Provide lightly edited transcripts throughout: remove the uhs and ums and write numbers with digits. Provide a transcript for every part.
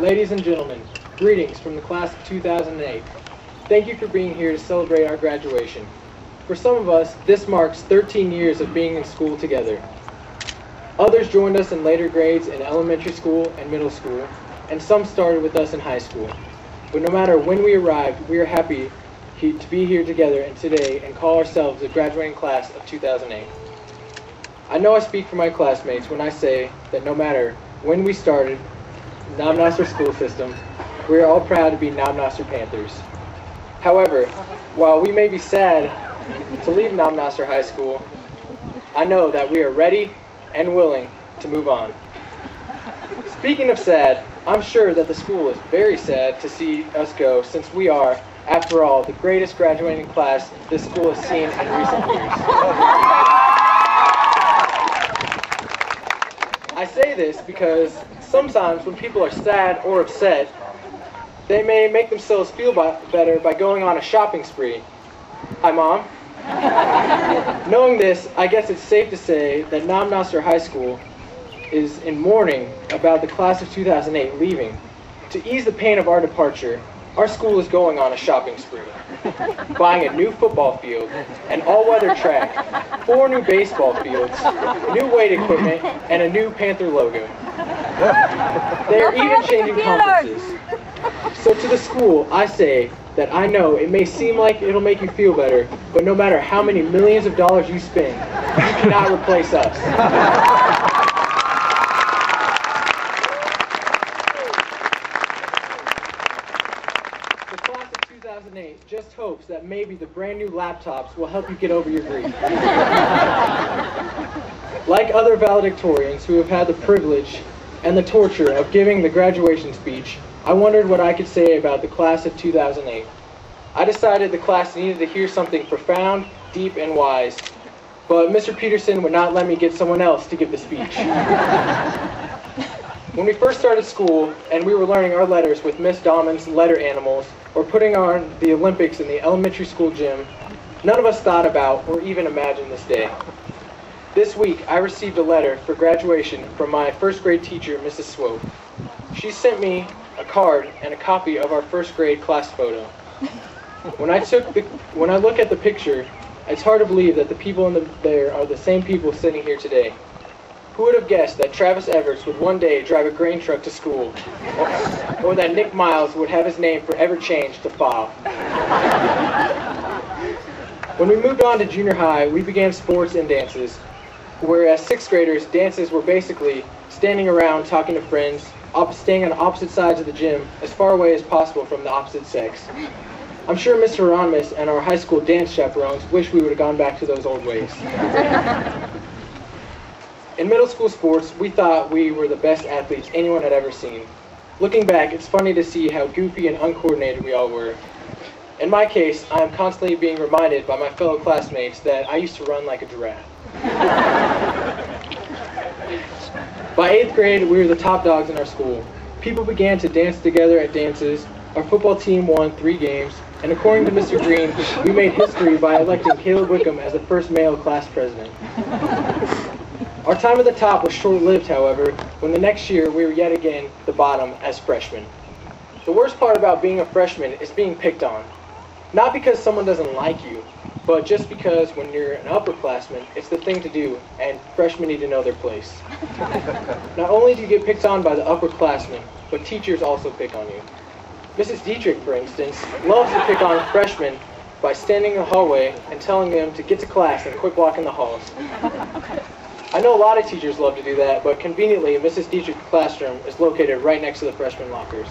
Ladies and gentlemen, greetings from the class of 2008. Thank you for being here to celebrate our graduation. For some of us, this marks 13 years of being in school together. Others joined us in later grades in elementary school and middle school, and some started with us in high school. But no matter when we arrived, we are happy to be here together and today and call ourselves the graduating class of 2008. I know I speak for my classmates when I say that no matter when we started Knob Noster school system, we are all proud to be Knob Noster Panthers. However, while we may be sad to leave Knob Noster High School, I know that we are ready and willing to move on. Speaking of sad, I'm sure that the school is very sad to see us go, since we are, after all, the greatest graduating class this school has seen in recent years. I say this because sometimes when people are sad or upset, they may make themselves feel better by going on a shopping spree. Hi, Mom. Knowing this, I guess it's safe to say that Knob Noster High School is in mourning about the class of 2008 leaving. To ease the pain of our departure, our school is going on a shopping spree, buying a new football field, an all-weather track, 4 new baseball fields, new weight equipment, and a new Panther logo. They are even changing conferences. So to the school, I say that I know it may seem like it'll make you feel better, but no matter how many millions of dollars you spend, you cannot replace us. The class of 2008 just hopes that maybe the brand new laptops will help you get over your grief. Like other valedictorians who have had the privilege and the torture of giving the graduation speech, I wondered what I could say about the class of 2008. I decided the class needed to hear something profound, deep, and wise, but Mr. Peterson would not let me get someone else to give the speech. When we first started school and we were learning our letters with Miss Dahman's letter animals or putting on the Olympics in the elementary school gym, none of us thought about or even imagined this day. This week, I received a letter for graduation from my first grade teacher, Mrs. Swope. She sent me a card and a copy of our first grade class photo. When I look at the picture, it's hard to believe that the people there are the same people sitting here today. Who would have guessed that Travis Everts would one day drive a grain truck to school, or that Nick Miles would have his name forever changed to Fob? When we moved on to junior high, we began sports and dances, whereas 6th graders, dances were basically standing around talking to friends, staying on opposite sides of the gym, as far away as possible from the opposite sex. I'm sure Mr. Hieronymus and our high school dance chaperones wish we would have gone back to those old ways. In middle school sports, we thought we were the best athletes anyone had ever seen. Looking back, it's funny to see how goofy and uncoordinated we all were. In my case, I am constantly being reminded by my fellow classmates that I used to run like a giraffe. By 8th grade, we were the top dogs in our school. People began to dance together at dances, our football team won 3 games, and according to Mr. Green, we made history by electing Caleb Wickham as the first male class president. Our time at the top was short-lived, however, when the next year we were yet again the bottom as freshmen. The worst part about being a freshman is being picked on. Not because someone doesn't like you, but just because when you're an upperclassman, it's the thing to do, and freshmen need to know their place. Not only do you get picked on by the upperclassmen, but teachers also pick on you. Mrs. Dietrich, for instance, loves to pick on freshmen by standing in the hallway and telling them to get to class and quit blocking the halls. I know a lot of teachers love to do that, but conveniently, Mrs. Dietrich's classroom is located right next to the freshman lockers.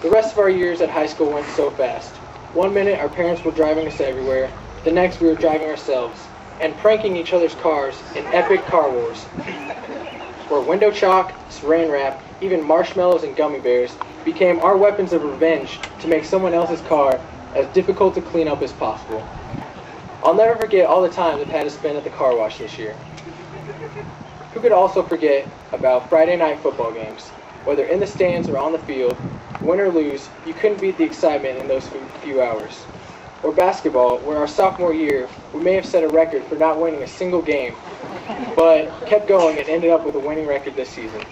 The rest of our years at high school went so fast. One minute our parents were driving us everywhere, the next we were driving ourselves, and pranking each other's cars in epic car wars, where window chalk, saran wrap, even marshmallows and gummy bears became our weapons of revenge to make someone else's car as difficult to clean up as possible. I'll never forget all the time I've had to spend at the car wash this year. Who could also forget about Friday night football games? Whether in the stands or on the field, win or lose, you couldn't beat the excitement in those few hours. Or basketball, where our sophomore year, we may have set a record for not winning a single game, but kept going and ended up with a winning record this season.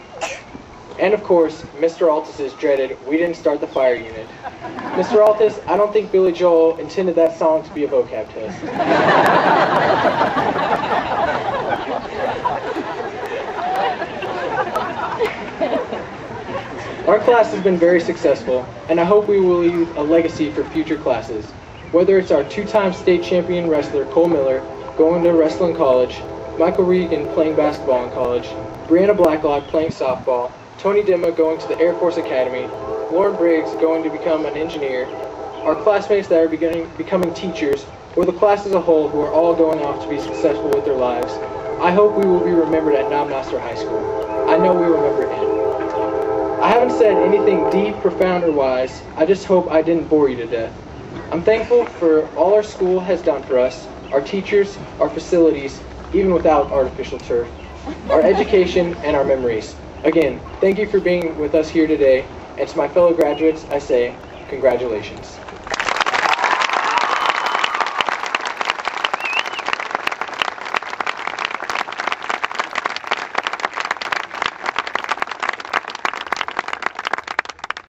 And of course, Mr. Altus's dreaded "We Didn't Start the Fire" unit. Mr. Altus, I don't think Billy Joel intended that song to be a vocab test. Our class has been very successful, and I hope we will leave a legacy for future classes. Whether it's our two-time state champion wrestler Cole Miller going to wrestling college, Michael Regan playing basketball in college, Brianna Blacklock playing softball, Tony Dimma going to the Air Force Academy, Lauren Briggs going to become an engineer, our classmates that are becoming teachers, or the class as a whole who are all going off to be successful with their lives. I hope we will be remembered at Knob Noster High School. I know we remember him. I haven't said anything deep, profound, or wise. I just hope I didn't bore you to death. I'm thankful for all our school has done for us, our teachers, our facilities, even without artificial turf, our education, and our memories. Again, thank you for being with us here today, and to my fellow graduates, I say, congratulations.